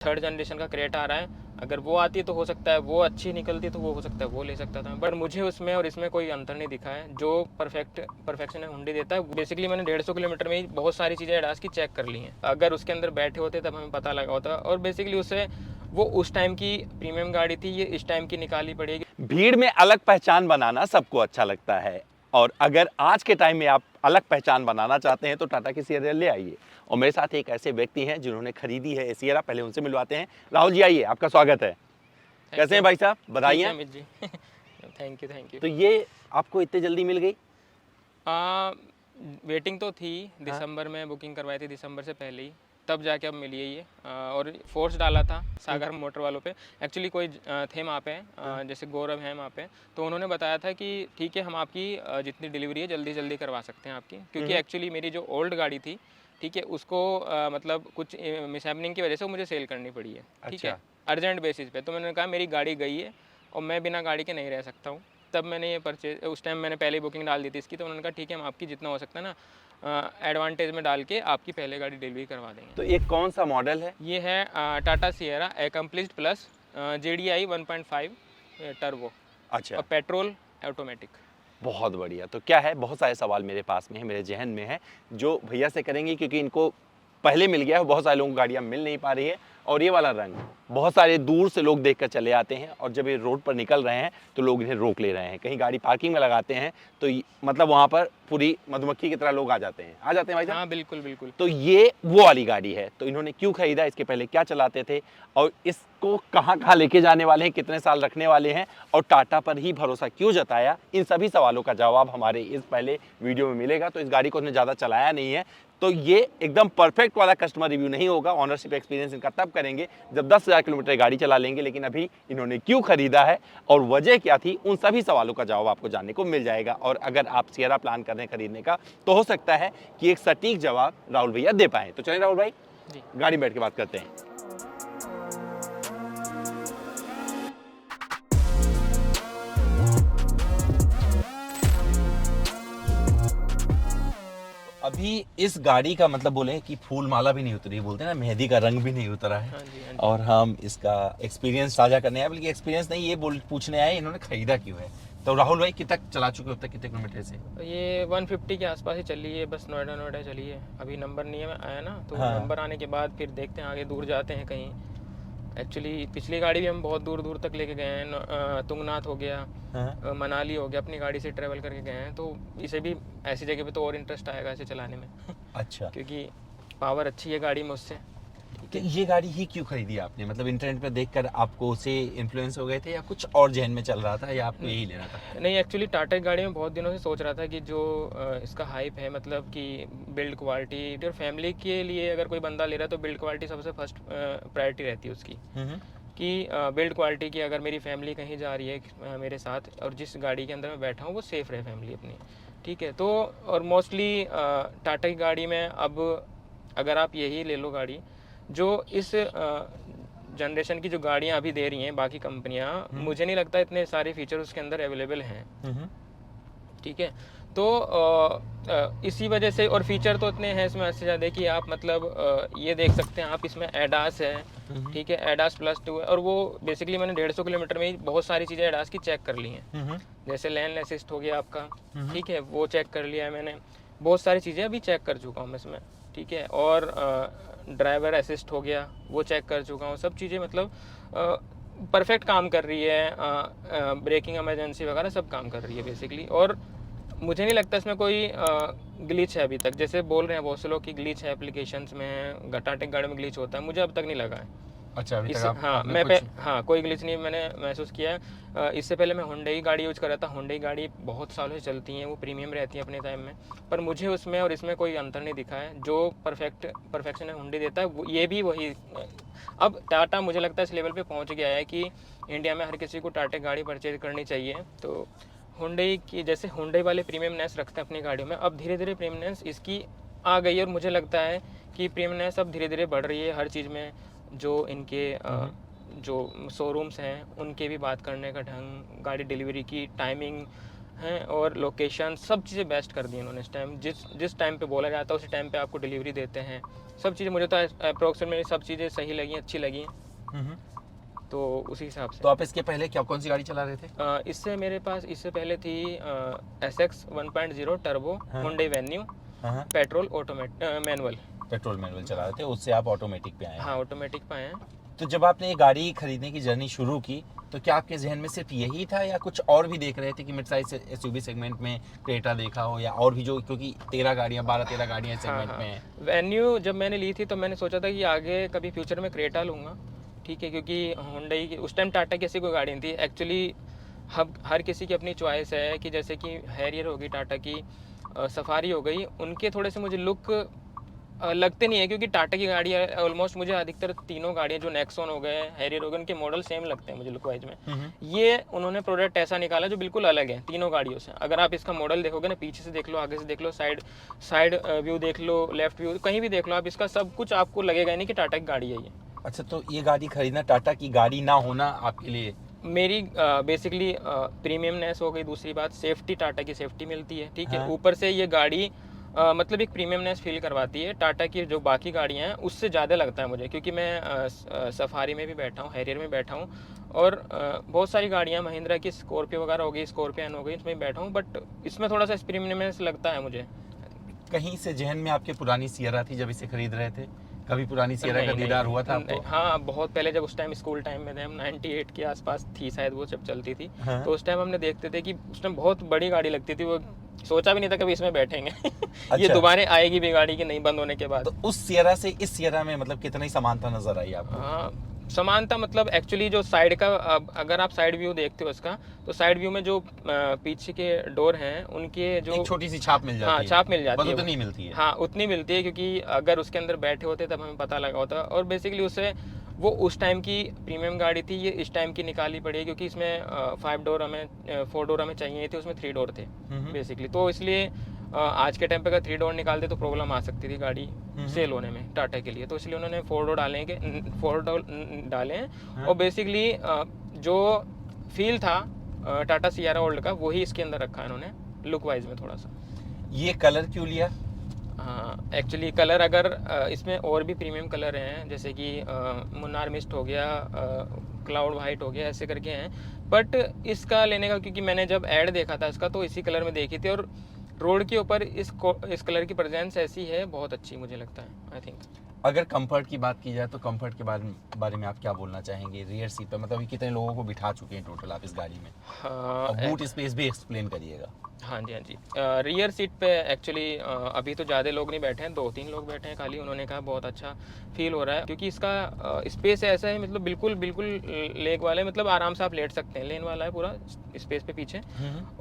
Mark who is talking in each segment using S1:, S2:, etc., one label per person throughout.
S1: Third generation का Creta आ रहा है, अगर वो आती तो हो सकता है वो अच्छी निकलती तो वो हो सकता है वो ले सकता था, बट मुझे उसमें और इसमें कोई अंतर नहीं दिखा है। जो परफेक्शन है हुंडई देता है। बेसिकली मैंने 150 किलोमीटर में ही बहुत सारी चीज़ें एडास की चेक कर ली हैं। अगर उसके अंदर बैठे होते तब हमें पता लगा होता, और बेसिकली उससे वो उस टाइम की प्रीमियम गाड़ी थी, ये इस टाइम की निकाली पड़ेगी।
S2: भीड़ में अलग पहचान बनाना सबको अच्छा लगता है, और अगर आज के टाइम में आप अलग पहचान बनाना चाहते हैं तो टाटा की सियरा ले आइए। और मेरे साथ एक ऐसे व्यक्ति हैं जिन्होंने खरीदी है सियरा, पहले उनसे मिलवाते हैं। राहुल जी आइए, आपका स्वागत है। कैसे हैं भाई साहब, बताइए।
S1: Amit ji thank you.
S2: तो ये आपको इतने जल्दी मिल गई?
S1: वेटिंग तो थी, दिसंबर में बुकिंग करवाई थी, दिसंबर से पहले ही, तब जाके अब मिली है ये। और फोर्स डाला था सागर मोटर वालों पे। एक्चुअली कोई थे वहाँ पे, जैसे गौरव हैं वहाँ पे, तो उन्होंने बताया था कि ठीक है हम आपकी जितनी डिलीवरी है जल्दी जल्दी करवा सकते हैं आपकी, क्योंकि एक्चुअली मेरी जो ओल्ड गाड़ी थी, ठीक है, उसको मतलब कुछ मिसहैपनिंग की वजह से मुझे सेल करनी पड़ी है, ठीक है, अर्जेंट बेसिस पे। तो मैंने कहा मेरी गाड़ी गई है और मैं बिना गाड़ी के नहीं रह सकता हूँ। तब मैंने ये परचेज, उस टाइम मैंने पहले बुकिंग डाल दी थी इसकी, तो उन्होंने कहा ठीक है हम आपकी जितना हो सकता है ना एडवांटेज में डाल के आपकी पहले गाड़ी डिलीवरी करवा देंगे।
S2: तो ये कौन सा मॉडल है?
S1: ये है Tata Sierra accomplished plus JDI 1.5 turbo.
S2: अच्छा,
S1: और पेट्रोल ऑटोमेटिक।
S2: बहुत बढ़िया। तो क्या है, बहुत सारे सवाल मेरे पास में है, मेरे जहन में है, जो भैया से करेंगे, क्योंकि इनको पहले मिल गया है, बहुत सारे लोगों को गाड़ियाँ मिल नहीं पा रही है। और ये वाला रंग बहुत सारे दूर से लोग देखकर चले आते हैं, और जब ये रोड पर निकल रहे हैं तो लोग इन्हें रोक ले रहे हैं। कहीं गाड़ी पार्किंग में लगाते हैं तो मतलब वहाँ पर पूरी मधुमक्खी की तरह लोग आ जाते हैं भाई साहब।
S1: हाँ बिल्कुल बिल्कुल।
S2: तो ये वो वाली गाड़ी है। तो इन्होंने क्यों खरीदा, इसके पहले क्या चलाते थे, और इसको कहाँ कहाँ लेके जाने वाले हैं, कितने साल रखने वाले हैं, और टाटा पर ही भरोसा क्यों जताया, इन सभी सवालों का जवाब हमारे इस पहले वीडियो में मिलेगा। तो इस गाड़ी को उन्होंने ज़्यादा चलाया नहीं है, तो ये एकदम परफेक्ट वाला कस्टमर रिव्यू नहीं होगा। ऑनरशिप एक्सपीरियंस इनका तब करेंगे जब 10,000 किलोमीटर गाड़ी चला लेंगे। लेकिन अभी इन्होंने क्यों खरीदा है और वजह क्या थी, उन सभी सवालों का जवाब आपको जानने को मिल जाएगा। और अगर आप सियरा प्लान कर रहे हैं खरीदने का, तो हो सकता है कि एक सटीक जवाब राहुल भैया दे पाए। तो चलिए राहुल भाई
S1: जी,
S2: गाड़ी में बैठ के बात करते हैं। अभी इस गाड़ी का मतलब बोले कि फूल माला भी नहीं उतरी, बोलते हैं ना मेहंदी का रंग भी नहीं उतरा है।
S1: हाँ जी, हाँ जी।
S2: और हम इसका एक्सपीरियंस साझा करने आए, बल्कि एक्सपीरियंस नहीं, ये पूछने आए इन्होंने खरीदा क्यों है। तो राहुल भाई कितना चला चुके हो अब तक, कितने किलोमीटर से?
S1: ये 150 के आसपास ही चली है, बस नोएडा चली है। अभी नंबर नहीं है आया ना, तो
S2: हाँ।
S1: नंबर आने के बाद फिर देखते हैं आगे दूर जाते हैं कहीं। एक्चुअली पिछली गाड़ी भी हम बहुत दूर दूर तक लेके गए हैं, तुंगनाथ हो गया,
S2: हाँ।
S1: मनाली हो गया, अपनी गाड़ी से ट्रैवल करके गए हैं। तो इसे भी ऐसी जगह पे तो और इंटरेस्ट आएगा इसे चलाने में
S2: अच्छा,
S1: क्योंकि पावर अच्छी है गाड़ी में उससे।
S2: तो ये गाड़ी ही क्यों खरीदी आपने? मतलब इंटरनेट पर देखकर आपको उसे इन्फ्लुएंस हो गए थे, या कुछ और जहन में चल रहा था, या आपको यही लेना था?
S1: नहीं, एक्चुअली टाटा की गाड़ी में बहुत दिनों से सोच रहा था कि जो इसका हाइप है, मतलब कि बिल्ड क्वालिटी और फैमिली के लिए अगर कोई बंदा ले रहा है तो बिल्ड क्वालिटी सबसे फर्स्ट प्रायोरिटी रहती है उसकी, कि बिल्ड क्वालिटी की अगर मेरी फैमिली कहीं जा रही है मेरे साथ, और जिस गाड़ी के अंदर मैं बैठा हूँ वो सेफ़ रहे फैमिली अपनी, ठीक है। तो और मोस्टली टाटा की गाड़ी में अब अगर आप यही ले लो गाड़ी, जो इस जनरेशन की जो गाड़ियाँ अभी दे रही हैं बाकी कंपनियाँ, मुझे नहीं लगता इतने सारे फीचर उसके अंदर अवेलेबल हैं, ठीक है। तो इसी वजह से, और फीचर तो इतने हैं इसमें इससे ज़्यादा कि आप मतलब ये देख सकते हैं आप, इसमें एडास है, ठीक है, एडास +2 है। और वो बेसिकली मैंने 150 किलोमीटर में ही बहुत सारी चीज़ें एडास की चेक कर ली हैं, जैसे लेन असिस्ट हो गया आपका, ठीक है, वो चेक कर लिया है मैंने। बहुत सारी चीज़ें अभी चेक कर चुका हूँ इसमें, ठीक है। और ड्राइवर असिस्ट हो गया, वो चेक कर चुका हूँ। सब चीज़ें मतलब परफेक्ट काम कर रही है, ब्रेकिंग इमरजेंसी वगैरह सब काम कर रही है बेसिकली। और मुझे नहीं लगता इसमें कोई ग्लिच है अभी तक, जैसे बोल रहे हैं बहुत से लोग कि ग्लिच है एप्लीकेशंस में, टाटा गाड़ी में ग्लिच होता है, मुझे अब तक नहीं लगा है।
S2: अच्छा, अभी तक
S1: हाँ कोई ग्लिच नहीं मैंने महसूस किया है। इससे पहले मैं हुंडई की गाड़ी यूज़ कर रहा था। हुंडई गाड़ी बहुत सालों से चलती हैं, वो प्रीमियम रहती है अपने टाइम में, पर मुझे उसमें और इसमें कोई अंतर नहीं दिखा है। जो परफेक्शन है हुंडई देता है, वो ये भी वही। अब टाटा मुझे लगता है इस लेवल पे पहुंच गया है कि इंडिया में हर किसी को टाटा गाड़ी परचेज करनी चाहिए। तो हुंडई की, जैसे हुंडई वाले प्रीमियमनेस रखते हैं अपनी गाड़ियों में, अब धीरे धीरे प्रीमियमनेस इसकी आ गई है। और मुझे लगता है कि प्रीमियमनेस अब धीरे धीरे बढ़ रही है हर चीज़ में। जो इनके जो शोरूम्स हैं उनके भी बात करने का ढंग, गाड़ी डिलीवरी की टाइमिंग हैं और लोकेशन सब चीज़ें बेस्ट कर दी उन्होंने इस टाइम। जिस टाइम पे बोला जाता है उसी टाइम पे आपको डिलीवरी देते हैं। सब चीज़ें मुझे तो अप्रोक्सीमेटली सब चीज़ें सही लगी, अच्छी लगी, तो उसी हिसाब से।
S2: तो आप इसके पहले क्या कौन सी गाड़ी चला रहे थे?
S1: इससे मेरे पास इससे पहले थी SX 1.0 turbo Hyundai venue, petrol manual.
S2: Petrol manual चला रहे थे, उससे आप ऑटोमेटिक पे आए हैं।
S1: हाँ, ऑटोमेटिक पे आए हैं।
S2: तो जब आपने ये गाड़ी खरीदने की जर्नी शुरू की तो क्या आपके जहन में सिर्फ यही था या कुछ और भी देख रहे थे कि मिड साइज एसयूवी सेगमेंट में क्रेटा देखा हो या और भी, जो क्योंकि 12-13 गाड़ियां इस सेगमेंट में हैं?
S1: वेन्यू जब मैंने ली थी तो मैंने सोचा था कि आगे कभी फ्यूचर में क्रेटा लूँगा, ठीक है, क्योंकि हुंडई की उस टाइम टाटा की ऐसी कोई गाड़ी नहीं थी एक्चुअली। हर किसी की अपनी चॉइस है कि जैसे कि हैरियर होगी टाटा की, सफारी हो गई, उनके थोड़े से मुझे लुक लगते नहीं है, क्योंकि टाटा की गाड़ी ऑलमोस्ट मुझे अधिकतर तीनों गाड़ियाँ जो नेक्सॉन हो गए, हैरियर हो गए, उनके मॉडल सेम लगते हैं मुझे लुक वाइज में। ये उन्होंने प्रोडक्ट ऐसा निकाला जो बिल्कुल अलग है तीनों गाड़ियों से। अगर आप इसका मॉडल देखोगे ना, पीछे से देख लो, आगे से देख लो, साइड व्यू देख लो, लेफ्ट व्यू कहीं भी देख लो आप, इसका सब कुछ आपको लगेगा नहीं कि टाटा की गाड़ी है ये।
S2: अच्छा, तो ये गाड़ी खरीदना, टाटा की गाड़ी ना होना आपके लिए?
S1: मेरी बेसिकली प्रीमियमनेस हो गई, दूसरी बात सेफ्टी, टाटा की सेफ्टी मिलती है, ठीक है,
S2: हाँ।
S1: ऊपर से ये गाड़ी मतलब एक प्रीमियमनेस फील करवाती है। टाटा की जो बाकी गाड़ियाँ हैं उससे ज़्यादा लगता है मुझे, क्योंकि मैं सफारी में भी बैठा हूँ, हैरियर में बैठा हूँ, और बहुत सारी गाड़ियाँ महिंद्रा की स्कॉर्पियो वगैरह हो गई, स्कॉर्पियन हो गई, इसमें बैठा हूँ, बट इसमें थोड़ा सा प्रीमियमनेस लगता है मुझे।
S2: कहीं से जहन में आपके पुरानी सियरा थी जब इसे खरीद रहे थे? कभी पुरानी सियरा का दीदार हुआ था आपको?
S1: हाँ, बहुत पहले, जब उस टाइम स्कूल टाइम में थे हम, 98 के आसपास थी शायद वो जब चलती थी।
S2: हाँ।
S1: तो उस टाइम हमने देखते थे कि उस टाइम बहुत बड़ी गाड़ी लगती थी वो, सोचा भी नहीं था कभी इसमें बैठेंगे। ये
S2: अच्छा।
S1: दोबारा आएगी भी गाड़ी की नहीं बंद होने के बाद।
S2: तो उस सियरा से इस सियरा में मतलब कितनी समानता नजर आई आपको?
S1: हाँ, समानता मतलब एक्चुअली जो साइड का, अगर आप साइड व्यू देखते हो इसका, तो साइड व्यू में जो पीछे के डोर हैं उनके जो
S2: एक छोटी सी छाप मिल जाती है।
S1: हाँ, छाप मिल जाती है,
S2: उतनी मिलती है।
S1: हाँ, उतनी मिलती है, क्योंकि अगर उसके अंदर बैठे होते तब हमें पता लगा होता। और बेसिकली उससे वो उस टाइम की प्रीमियम गाड़ी थी, ये इस टाइम की निकाली पड़ी है, क्योंकि इसमें 4 डोर हमें चाहिए थे, उसमें 3 डोर थे बेसिकली। तो इसलिए आज के टाइम पे अगर 3 डोर निकालते तो प्रॉब्लम आ सकती थी गाड़ी सेल होने में टाटा के लिए, तो इसलिए उन्होंने 4 डोर डाले हैं। और बेसिकली जो फील था टाटा सियारा ओल्ड का, वही इसके अंदर रखा है इन्होंने लुक वाइज में थोड़ा सा।
S2: ये कलर क्यों लिया?
S1: हाँ, एक्चुअली कलर अगर इसमें और भी प्रीमियम कलर हैं, जैसे कि मुन्नार मिस्ट हो गया, क्लाउड वाइट हो गया, ऐसे करके हैं, बट इसका लेने का, क्योंकि मैंने जब ऐड देखा था इसका तो इसी कलर में देखी थी, और रोड के ऊपर इस कलर की प्रेजेंस ऐसी है, बहुत अच्छी मुझे लगता है, आई थिंक।
S2: अगर कंफर्ट की बात की जाए तो कंफर्ट के बारे में आप क्या बोलना चाहेंगे? रियर सीट पर मतलब कितने लोगों को बिठा चुके हैं टोटल आप इस गाड़ी में? और बूट स्पेस भी एक्सप्लेन करिएगा।
S1: हाँ जी, हाँ जी। रियर सीट पे एक्चुअली अभी तो ज़्यादा लोग नहीं बैठे हैं, 2-3 लोग बैठे हैं खाली। उन्होंने कहा बहुत अच्छा फील हो रहा है, क्योंकि इसका स्पेस ऐसा है, मतलब बिल्कुल लेग वाला है, मतलब आराम से आप लेट सकते हैं, लेन वाला है पूरा स्पेस पे पीछे।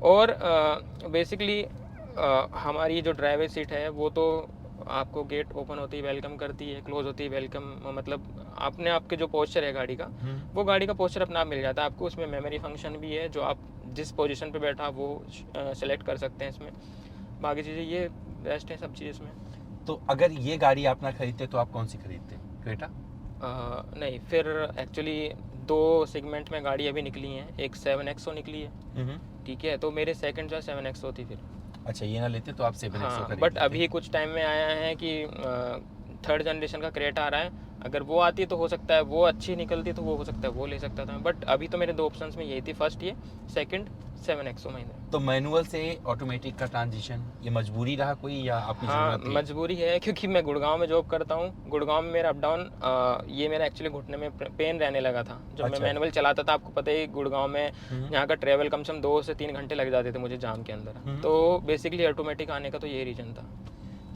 S1: और बेसिकली हमारी जो ड्राइवर सीट है वो तो आपको गेट ओपन होती ही वेलकम करती है, क्लोज होती है वेलकम, मतलब आपने आपके जो पोस्चर है गाड़ी का, वो गाड़ी का पोस्चर अपना आप मिल जाता है आपको। उसमें मेमोरी फंक्शन भी है, जो आप जिस पोजीशन पे बैठा वो सेलेक्ट कर सकते हैं इसमें। बाकी चीज़ें ये बेस्ट है सब चीज़ इसमें।
S2: तो अगर ये गाड़ी आप ना खरीदते तो आप कौन सी खरीदते? क्रेटा?
S1: नहीं, फिर एक्चुअली 2 सेगमेंट में गाड़ी अभी निकली हैं, एक 7XO निकली है, ठीक है, तो मेरे सेकंड जो 7XO थी फिर।
S2: अच्छा, ये ना लेते तो आप 7XO
S1: हाँ,
S2: खरीद
S1: बट
S2: लेते।
S1: अभी कुछ टाइम में आया है कि 3rd जनरेशन का क्रेटा आ रहा है, अगर वो आती तो हो सकता है वो अच्छी निकलती, तो वो हो सकता है वो ले सकता था, बट अभी तो मेरे 2 ऑप्शंस में यही थी, फर्स्ट ये, सेकंड 7XO महिंद्रा।
S2: तो मैनुअल से ऑटोमेटिक का ट्रांजिशन ये मजबूरी रहा कोई या आपकी
S1: हाँ,
S2: जरूरत थी?
S1: मजबूरी है, क्योंकि मैं गुड़गांव में जॉब करता हूँ। गुड़गांव में मेरा अप डाउन, ये मेरा एक्चुअली घुटने में पेन रहने लगा था जब मैं
S2: अच्छा।
S1: मैनुअल चलाता था। आपको पता ही गुड़गांव में यहाँ का ट्रेवल कम से कम 2 से 3 घंटे लग जाते थे मुझे जाम के अंदर। तो बेसिकली ऑटोमेटिक आने का तो यही रीजन था।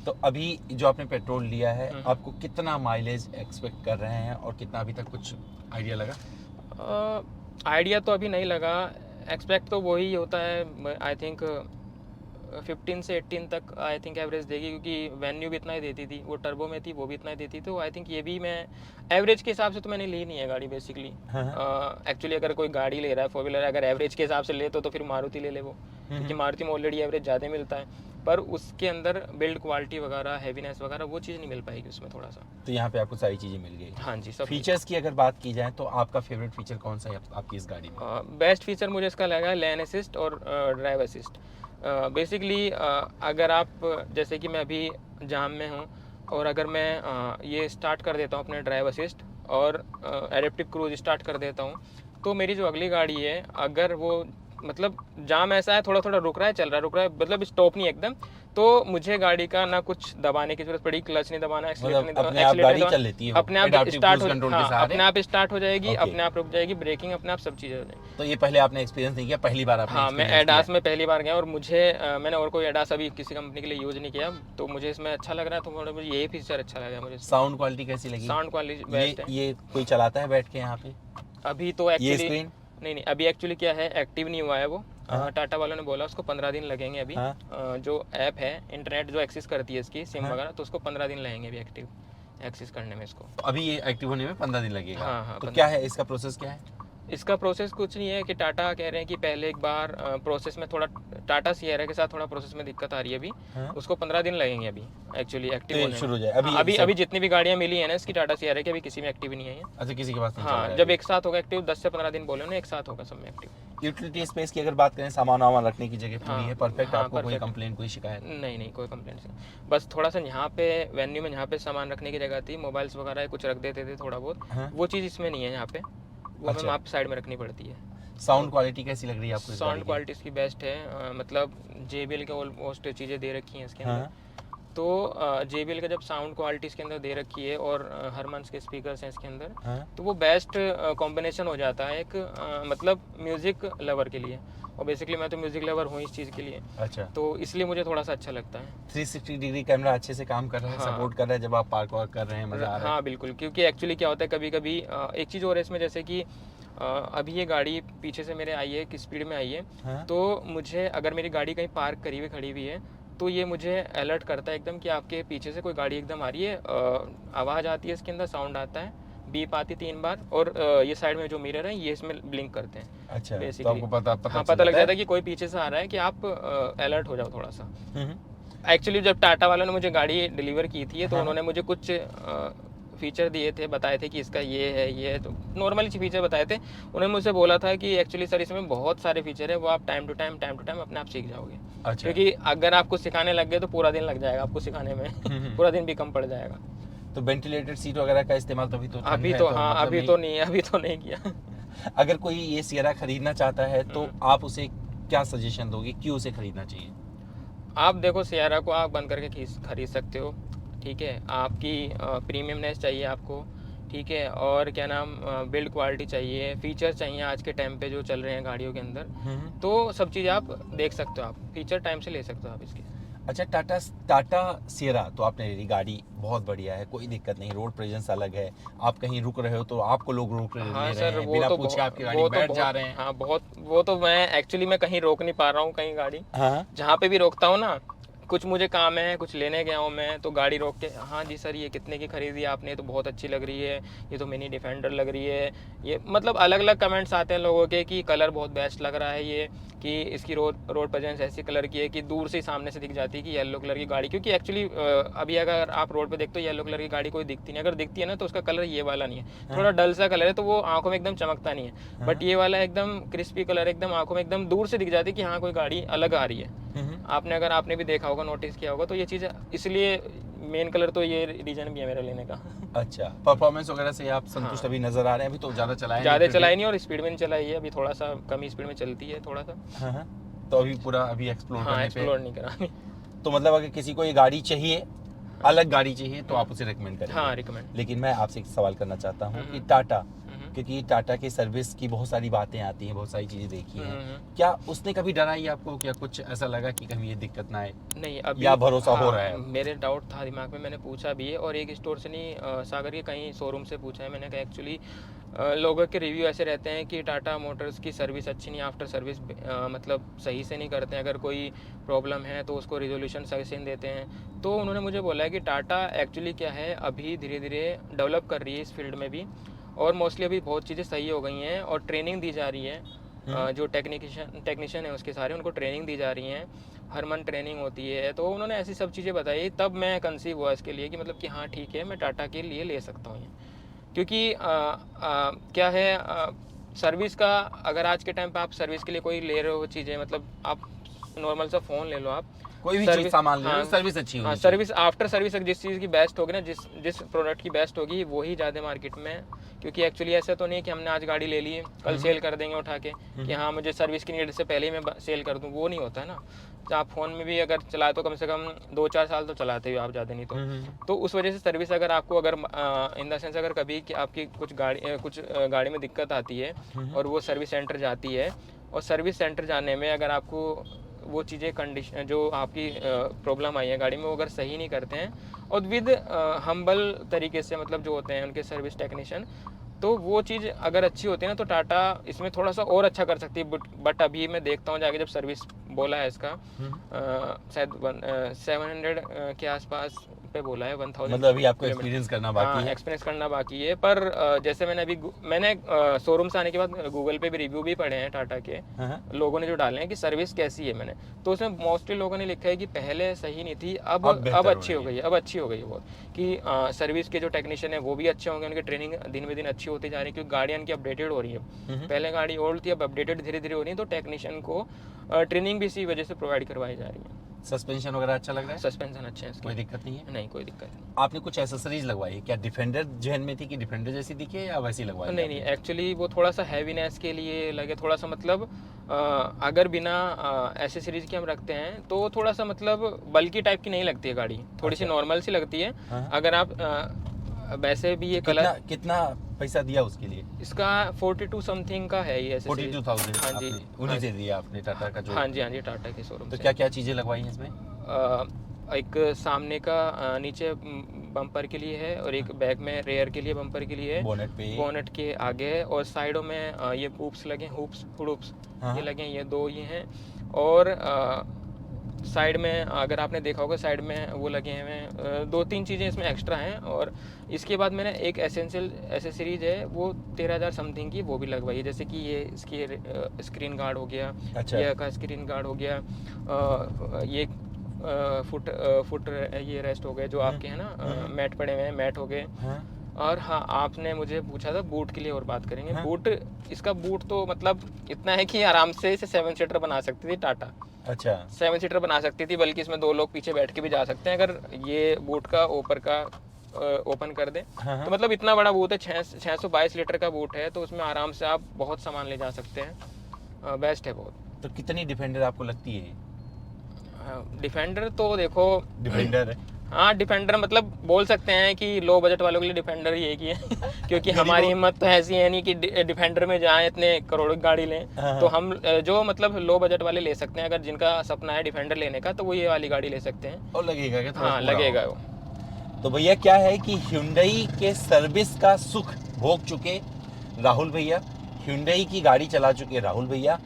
S2: तो अभी जो आपने पेट्रोल लिया है, आपको कितना माइलेज एक्सपेक्ट कर रहे हैं और कितना अभी तक कुछ आइडिया लगा?
S1: आइडिया तो अभी नहीं लगा, एक्सपेक्ट तो वही होता है, आई थिंक 15 से 18 तक आई थिंक एवरेज देगी, क्योंकि वेन्यू भी इतना ही देती थी, वो टर्बो में थी वो भी इतना ही देती थी, तो आई थिंक ये भी मैं एवरेज के हिसाब से तो मैंने ली नहीं है गाड़ी बेसिकली। एक्चुअली अगर कोई गाड़ी ले रहा है 4 व्हीलर, अगर एवरेज के हिसाब से ले तो फिर मारुति ले ले वो, क्योंकि मारुति में ऑलरेडी एवरेज ज़्यादा मिलता है। पर उसके अंदर बिल्ड क्वालिटी वगैरह, हैवीनेस वगैरह वो चीज़ नहीं मिल पाएगी उसमें थोड़ा सा।
S2: तो यहाँ पे आपको सारी चीज़ें मिल गई।
S1: हाँ जी, सब
S2: फीचर्स की अगर बात की जाए तो आपका फेवरेट फीचर कौन सा है आपकी इस गाड़ी में?
S1: बेस्ट फीचर मुझे इसका लगा लेन असिस्ट और ड्राइव असिस्ट। बेसिकली अगर आप, जैसे कि मैं अभी जाम में हूँ और अगर मैं ये स्टार्ट कर देता हूँ अपने ड्राइव असिस्ट और एडेप्टिव क्रूज स्टार्ट कर देता हूँ, तो मेरी जो अगली गाड़ी है अगर वो मतलब जाम ऐसा है थोड़ा थोड़ा रुक रहा है, चल रहा है, रुक रहा है, मतलब स्टॉप नहीं एकदम, तो मुझे गाड़ी का ना कुछ दबाने की जरूरत पड़ी, क्लच नहीं दबाना, एक्सीलरेटर नहीं दबाना,
S2: अपने आप गाड़ी चल लेती है,
S1: अपने आप स्टार्ट हो, अपने आप स्टार्ट हो जाएगी,
S2: Okay.
S1: अपने आप रुक जाएगी, ब्रेकिंग अपने आप, सब चीज़ें हो जाएगी।
S2: तो ये पहले आपने एक्सपीरियंस नहीं किया, पहली बार आपने?
S1: हाँ, मैं एडास में पहली बार गया और मुझे मैंने और कोई एडास अभी किसी कंपनी के लिए यूज़ नहीं किया, तो मुझे इसमें अच्छा लग रहा है, तो मुझे यही फीचर अच्छा लगा मुझे।
S2: साउंड क्वालिटी कैसी लगी?
S1: साउंड क्वालिटी बेस्ट है।
S2: ये कोई चलाता है बैठ के यहाँ पे?
S1: अभी तो
S2: ये
S1: एक्चुअली
S2: स्क्रीन
S1: नहीं, अभी एक्चुअली क्या है, एक्टिव नहीं हुआ है वो।
S2: हाँ।
S1: टाटा वालों ने बोला उसको 15 दिन लगेंगे अभी।
S2: हाँ।
S1: जो ऐप है इंटरनेट जो एक्सेस करती है इसकी सिम
S2: हाँ।
S1: वगैरह, तो उसको 15 दिन लगेंगे अभी एक्टिव एक्सेस करने में इसको।
S2: तो अभी ये एक्टिव होने में 15 दिन लगेगा?
S1: हाँ, हाँ,
S2: तो
S1: 15
S2: क्या है इसका प्रोसेस, क्या है?
S1: इसका प्रोसेस कुछ नहीं है कि टाटा कह रहे हैं कि पहले एक बार प्रोसेस में थोड़ा, टाटा सिएरा के साथ थोड़ा प्रोसेस में दिक्कत आ रही है अभी।
S2: हाँ।
S1: उसको 15 दिन लगेंगे अभी एक्चुअली एक्टिव
S2: तो
S1: होने
S2: शुरू हो
S1: में।
S2: जाए
S1: हाँ, अभी जितनी भी गाड़ियाँ मिली है ना इसकी टाटा सिएरा की, अभी किसी में एक्टिव नहीं है ये।
S2: अच्छा, किसी के पास नहीं चल रहा
S1: हाँ,
S2: है
S1: जब
S2: अभी।
S1: एक साथ होगा एक्टिव, 10 से 15 दिन बोले ना, एक साथ होगा सब में एक्टिव।
S2: यूटिलिटी स्पेस की अगर बात करें, सामान वामान रखने की जगह पूरी
S1: हाँ,
S2: है, परफेक्ट?
S1: हाँ,
S2: आपको कोई
S1: perfect।
S2: कंप्लेंट, कोई शिकायत?
S1: नहीं, कोई कंप्लेंट नहीं। बस थोड़ा सा यहाँ पे वेन्यू में यहाँ पे सामान रखने की जगह थी, मोबाइल्स वगैरह कुछ रख देते थे थोड़ा बहुत,
S2: हाँ।
S1: वो चीज़ इसमें नहीं है यहाँ पे, वो हमें
S2: अच्छा।
S1: वहाँ पे साइड में रखनी पड़ती है।
S2: साउंड क्वालिटी कैसी लग रही है आपको इस गाड़ी
S1: साउंड
S2: की?
S1: क्वालिटी इसकी बेस्ट है, मतलब JBL के ऑलमोस्ट चीज़ें दे रखी हैं इसके
S2: हाँ।
S1: अंदर। तो JBL का जब साउंड क्वालिटी इसके अंदर दे रखी है और हरमन्स के स्पीकर्स हैं इसके अंदर,
S2: हाँ।
S1: तो वो बेस्ट कॉम्बिनेशन हो जाता है एक मतलब म्यूज़िक लवर के लिए, और बेसिकली मैं तो म्यूज़िक लवर हूँ इस चीज़ के लिए,
S2: अच्छा,
S1: तो इसलिए मुझे थोड़ा सा अच्छा लगता है।
S2: 360 डिग्री कैमरा अच्छे से काम कर रहा है,
S1: हाँ।
S2: सपोर्ट कर रहा है जब आप पार्क वार्क कर रहे हैं, मजा आ रहा है?
S1: हाँ बिल्कुल, क्योंकि एक्चुअली क्या होता है कभी कभी एक चीज़ और है इसमें, जैसे कि अभी ये गाड़ी पीछे से मेरे आई है कि स्पीड में आई है,
S2: हाँ।
S1: तो मुझे अगर मेरी गाड़ी कहीं पार्क करी हुई खड़ी हुई है, तो ये मुझे अलर्ट करता है एकदम कि आपके पीछे से कोई गाड़ी एकदम आ रही है, आवाज़ आती है इसके अंदर, साउंड आता है, बीप आती 3 बार, और ये साइड में जो मिरर है ये इसमें ब्लिंक करते हैं।
S2: अच्छा, तो
S1: बेसिकली
S2: आपको पता
S1: हाँ,
S2: चल
S1: पता लग
S2: जाता
S1: जाता है कि कोई पीछे से आ रहा है, कि आप अलर्ट हो जाओ थोड़ा सा।
S2: हम्म।
S1: एक्चुअली जब टाटा वालों ने मुझे गाड़ी डिलीवर की थी, तो
S2: हाँ।
S1: उन्होंने मुझे कुछ फीचर दिए थे, बताए थे कि इसका ये है, तो नॉर्मली फीचर बताए थे। उन्होंने मुझसे बोला था कि एक्चुअली सर इसमें बहुत सारे फीचर है, वो आप टाइम टू टाइम अपने आप सीख जाओगे।
S2: अच्छा।
S1: क्योंकि अगर आपको सिखाने लग गए तो पूरा दिन लग जाएगा आपको सिखाने में पूरा दिन भी कम पड़ जाएगा।
S2: तो वेंटिलेटेड सीट वगैरह का इस्तेमाल तो अभी तो ठंड
S1: अभी
S2: है,
S1: तो हाँ,
S2: मतलब
S1: अभी तो नहीं, अभी तो नहीं किया।
S2: अगर कोई ये सियरा खरीदना चाहता है तो आप उसे क्या सजेशन दोगे, क्यों उसे खरीदना चाहिए?
S1: आप देखो, सियारा को आप बंद करके खरीद सकते हो, ठीक है, आपकी प्रीमियमनेस चाहिए आपको, ठीक है, और क्या नाम, बिल्ड क्वालिटी चाहिए, फीचर चाहिए आज के टाइम पे जो चल रहे हैं गाड़ियों के अंदर, तो सब चीज़ आप देख सकते हो, आप फीचर टाइम से ले सकते हो आप इसके।
S2: अच्छा, टाटा सियरा तो आपने ले ली, गाड़ी बहुत बढ़िया है, कोई दिक्कत नहीं, रोड प्रेजेंस अलग है, आप कहीं रुक रहे हो तो आपको लोग रोक रहे
S1: हाँ
S2: हैं,
S1: सर, वो
S2: बिना
S1: तो
S2: पूछे आपकी गाड़ी
S1: वो
S2: में बैठ
S1: तो
S2: जा रहे हैं।
S1: हाँ बहुत, वो तो मैं एक्चुअली मैं कहीं रोक नहीं पा रहा हूँ कहीं गाड़ी,
S2: हाँ।
S1: जहाँ पे भी रोकता हूँ ना, कुछ मुझे काम है, कुछ लेने गया हूँ मैं, तो गाड़ी रोक के, हाँ जी सर ये कितने की खरीदी आपने, तो बहुत अच्छी लग रही है, ये तो मिनी डिफेंडर लग रही है, ये मतलब अलग अलग कमेंट्स आते हैं लोगों के कि कलर बहुत बेस्ट लग रहा है ये, कि इसकी रोड प्रेजेंस ऐसी कलर की है कि दूर से ही सामने से दिख जाती है कि येलो कलर की गाड़ी, क्योंकि एक्चुअली अभी अगर आप रोड पे देखते हो येलो कलर की गाड़ी कोई दिखती नहीं, अगर दिखती है ना तो उसका कलर ये वाला नहीं है, थोड़ा डल सा कलर है, तो वो आंखों में एकदम चमकता नहीं है, बट ये वाला एकदम क्रिस्पी कलर, एकदम आंखों में एकदम दूर से दिख जाती है कि हाँ कोई गाड़ी अलग आ रही है। आपने भी देखा होगा, नोटिस किया होगा, तो ये चीज़ इसलिए मेन कलर तो ये रीजन भी है मेरा लेने का।
S2: अच्छा, परफॉर्मेंस वगैरह से आप संतुष्ट अभी नजर आ रहे हैं? अभी तो ज़्यादा
S1: चलाई नहीं और स्पीड में नहीं चलाई है, अभी थोड़ा सा कम स्पीड में चलती है थोड़ा सा।
S2: हाँ, तो अभी पूरा एक्सप्लोर
S1: हाँ,
S2: करने
S1: एक्सप्लोर नहीं करा।
S2: तो मतलब अगर किसी को ये गाड़ी चाहिए, अलग गाड़ी चाहिए, तो आप उसे रिकमेंड करेंगे?
S1: हाँ, रिकमेंड।
S2: लेकिन मैं आपसे एक सवाल करना चाहता हूँ कि टाटा, क्योंकि टाटा की सर्विस की बहुत सारी बातें आती हैं, बहुत सारी चीज़ें देखी हैं, क्या उसने कभी डराई आपको? क्या कुछ ऐसा लगा कि कहीं ये दिक्कत ना आए,
S1: नहीं अभी,
S2: या भरोसा हो रहा है?
S1: मेरे डाउट था दिमाग में, मैंने पूछा भी है, और एक स्टोर से नहीं, सागर के कहीं शोरूम से पूछा है मैंने, कहा एक्चुअली लोगों के रिव्यू ऐसे रहते हैं कि टाटा मोटर्स की सर्विस अच्छी नहीं, आफ्टर सर्विस मतलब सही से नहीं करते हैं, अगर कोई प्रॉब्लम है तो उसको रिजोल्यूशन सही से नहीं देते हैं। तो उन्होंने मुझे बोला है कि टाटा एक्चुअली क्या है, अभी धीरे धीरे डेवलप कर रही है इस फील्ड में भी, और मोस्टली अभी बहुत चीज़ें सही हो गई हैं और ट्रेनिंग दी जा रही है, जो टेक्नीशियन है उसके सारे, उनको ट्रेनिंग दी जा रही है, हर मंथ ट्रेनिंग होती है। तो उन्होंने ऐसी सब चीज़ें बताई, तब मैं कंसीव हुआ इसके लिए कि मतलब कि हाँ ठीक है, मैं टाटा के लिए ले सकता हूँ ये। क्योंकि क्या है, सर्विस का, अगर आज के टाइम पे आप सर्विस के लिए कोई ले रहे हो चीज़ें, मतलब आप नॉर्मल सा फ़ोन ले लो, आप
S2: कोई भी चीज सामान ले लो, सर्विस अच्छी होनी
S1: हाँ,
S2: चाहिए।
S1: सर्विस आफ्टर सर्विस जिस चीज़ की बेस्ट होगी ना, जिस प्रोडक्ट की बेस्ट होगी वही ज़्यादा मार्केट में। क्योंकि एक्चुअली ऐसा तो नहीं है कि हमने आज गाड़ी ले ली है कल सेल कर देंगे उठा के, कि हाँ मुझे सर्विस की नीड से पहले ही मैं सेल कर दूँ, वो नहीं होता है ना। तो आप फ़ोन में भी अगर चलाए तो कम से कम 2-4 साल तो चलाते हो आप, ज़्यादा नहीं तो उस वजह से सर्विस अगर आपको, अगर इन द सेंस अगर कभी कि आपकी कुछ गाड़ी में दिक्कत आती है और वो सर्विस सेंटर जाती है, और सर्विस सेंटर जाने में अगर आपको वो चीज़ें कंडीशन जो आपकी प्रॉब्लम आई है गाड़ी में, वो अगर सही नहीं करते हैं और विद हम्बल तरीके से, मतलब जो होते हैं उनके सर्विस टेक्नीशियन, तो वो चीज़ अगर अच्छी होती है ना, तो टाटा इसमें थोड़ा सा और अच्छा कर सकती है। बट अभी मैं देखता हूँ जाके, जब सर्विस बोला है इसका शायद 700 के आसपास पे बोला है, 1000,
S2: मतलब अभी आपको एक्सपीरियंस करना बाकी है।
S1: एक्सपीरियंस करना बाकी है। पर जैसे मैंने शोरूम से आने के बाद गूगल पे भी रिव्यू भी पढ़े हैं टाटा के, लोगों ने जो डाले हैं कि सर्विस कैसी है मैंने, तो उसमें मोस्टली लोगों ने लिखा है कि पहले सही नहीं थी, अब अच्छी हो गई है, अब अच्छी हो गई है बहुत, कि सर्विस के जो टेक्नीशियन है वो भी अच्छे होंगे, उनकी ट्रेनिंग दिन ब दिन अच्छी होती जा रही है, क्योंकि गाड़ियाँ इनकी अपडेटेड हो रही है। पहले गाड़ी ओल्ड थी, अब अपडेटेड धीरे धीरे हो रही है, तो टेक्नीशियन को ट्रेनिंग भी इसी वजह से प्रोवाइड करवाई जा रही है।
S2: सस्पेंशन वगैरह अच्छा लग रहा है?
S1: सस्पेंशन अच्छे हैं,
S2: कोई दिक्कत नहीं है?
S1: नहीं, कोई दिक्कत नहीं।
S2: आपने कुछ एसेसरीज लगवाई है क्या? डिफेंडर जहन में थी कि डिफेंडर जैसी दिखे या वैसी लगवाई?
S1: नहीं, एक्चुअली वो थोड़ा सा हैवीनेस के लिए लगे, थोड़ा सा मतलब अगर बिना एसेसरीज के हम रखते हैं तो थोड़ा सा मतलब बल्कि टाइप की नहीं लगती है गाड़ी, थोड़ी सी नॉर्मल सी लगती है। अगर आप वैसे भी ये कलर
S2: कितना पैसा दिया उसके लिए?
S1: इसका 42 समथिंग का है ये,
S2: 42,000।
S1: हाँ जी,
S2: उन्हीं से दिया आपने टाटा का जो?
S1: हाँ जी, टाटा के शोरूम
S2: तो
S1: से।
S2: क्या क्या चीज़ें लगवाई हैं इसमें?
S1: एक सामने का नीचे बम्पर के लिए है, और एक बैक में रेयर के लिए बम्पर के लिए है, बोनेट के आगे है, और साइडों में ये हुप्स लगे, हुप्स ये लगे, ये 2 ये हैं। और साइड में अगर आपने देखा होगा, साइड में वो लगे हुए 2-3 चीज़ें इसमें एक्स्ट्रा हैं। और इसके बाद मैंने एक एसेंशियल एसेसरीज है, वो 13,000 समथिंग की, वो भी लगवाई है। जैसे कि ये इसकी स्क्रीन गार्ड हो गया, ये का स्क्रीन गार्ड हो गया, ये फुट ये रेस्ट हो गए जो आपके हैं ना, मैट पड़े हुए हैं, मैट हो गए। और हाँ, आपने मुझे पूछा था बूट के लिए, और बात करेंगे। बूट, इसका बूट तो मतलब इतना है कि आराम से इसे 7 सीटर बना सकती थी टाटा।
S2: अच्छा,
S1: 7 सीटर बना सकती थी, बल्कि इसमें 2 लोग पीछे बैठ के भी जा सकते हैं, अगर ये बूट का ऊपर का ओपन कर दे। तो मतलब इतना बड़ा बूट है, 622 लीटर का बूट है, तो उसमें आराम से आप बहुत सामान ले जा सकते हैं, बेस्ट है बहुत।
S2: तो कितनी डिफेंडर आपको लगती है?
S1: डिफेंडर तो देखो,
S2: डिफेंडर है,
S1: हाँ डिफेंडर मतलब बोल सकते हैं कि लो बजट वालों के लिए डिफेंडर ही एक ही है क्योंकि हमारी हिम्मत तो ऐसी है नहीं कि डिफेंडर में जाएं, इतने करोड़ों की गाड़ी लें। तो हम जो मतलब लो बजट वाले ले सकते हैं, अगर जिनका सपना है डिफेंडर लेने का, तो वो ये वाली गाड़ी ले सकते हैं।
S2: और लगेगा क्या?
S1: हाँ लगेगा वो।
S2: तो भैया क्या है कि Hyundai के सर्विस का सुख भोग चुके राहुल भैया, Hyundai की गाड़ी चला चुके राहुल भैया,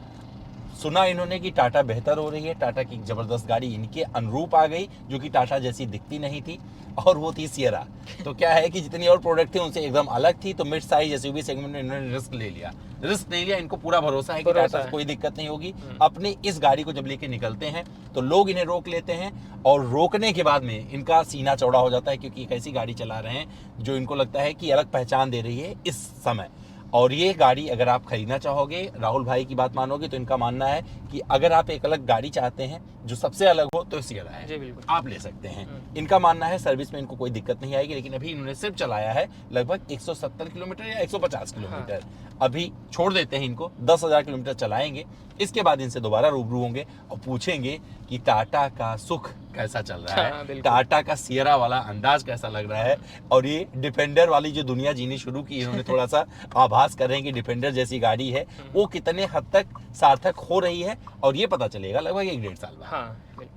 S2: सुना इन्होंने कि टाटा बेहतर हो रही है, टाटा की जबरदस्त गाड़ी इनके अनुरूप आ गई, जो कि टाटा जैसी दिखती नहीं थी, और वो थी सियरा। तो क्या है कि जितनी और प्रोडक्ट थी उनसे एकदम अलग थी, तो मिड साइज एसयूवी सेगमेंट में इन्होंने रिस्क ले लिया। इनको पूरा भरोसा है कि टाटा से कोई दिक्कत नहीं होगी। अपनी इस गाड़ी को जब लेके निकलते हैं तो लोग इन्हें रोक लेते हैं, और रोकने के बाद में इनका सीना चौड़ा हो जाता है, क्योंकि एक ऐसी गाड़ी चला रहे हैं जो इनको लगता है कि अलग पहचान दे रही है इस समय। और ये गाड़ी अगर आप खरीदना चाहोगे, राहुल भाई की बात मानोगे, तो इनका मानना है कि अगर आप एक अलग गाड़ी चाहते हैं जो सबसे अलग हो, तो सियरा है, आप ले सकते हैं। इनका मानना है सर्विस में इनको कोई दिक्कत नहीं आएगी, लेकिन अभी इन्होंने सिर्फ चलाया है लगभग 170 किलोमीटर या 150 किलोमीटर। अभी छोड़ देते हैं इनको, 10,000 किलोमीटर चलाएंगे, इसके बाद इनसे दोबारा रूबरू होंगे और पूछेंगे कि टाटा का सुख कैसा चल रहा है, टाटा का सियरा वाला अंदाज कैसा लग रहा है, और ये डिफेंडर वाली जो दुनिया जीनी शुरू की इन्होंने, थोड़ा सा आभास कर रहे हैं कि डिफेंडर जैसी गाड़ी है वो कितने हद तक सार्थक हो रही है, और ये पता चलेगा लगभग 1-1.5 साल बाद।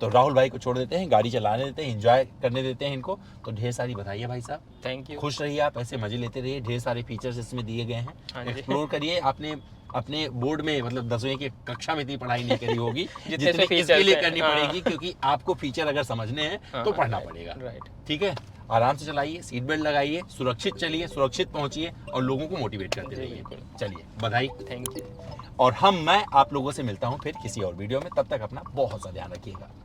S2: तो राहुल भाई को छोड़ देते हैं, गाड़ी चलाने देते हैं, एंजॉय करने देते हैं इनको। तो ढेर सारी बधाई भाई साहब,
S1: थैंक यू।
S2: खुश रहिए आप, ऐसे मजे लेते रहिए, ढेर सारे फीचर्स इसमें दिए गए हैं, एक्सप्लोर करिए। आपने अपने बोर्ड में मतलब 10वीं की कक्षा में इतनी पढ़ाई नहीं करी होगी जितनी इसके लिए करनी पड़ेगी, क्योंकि आपको फीचर अगर समझने हैं तो पढ़ना पड़ेगा। ठीक है, आराम से चलाइए, सीट बेल्ट लगाइए, सुरक्षित चलिए, सुरक्षित पहुंचिए, और लोगों को मोटिवेट करते रहिए। चलिए, बधाई,
S1: थैंक यू।
S2: और मैं आप लोगों से मिलता हूं फिर किसी और वीडियो में। तब तक अपना बहुत सा ध्यान रखिएगा।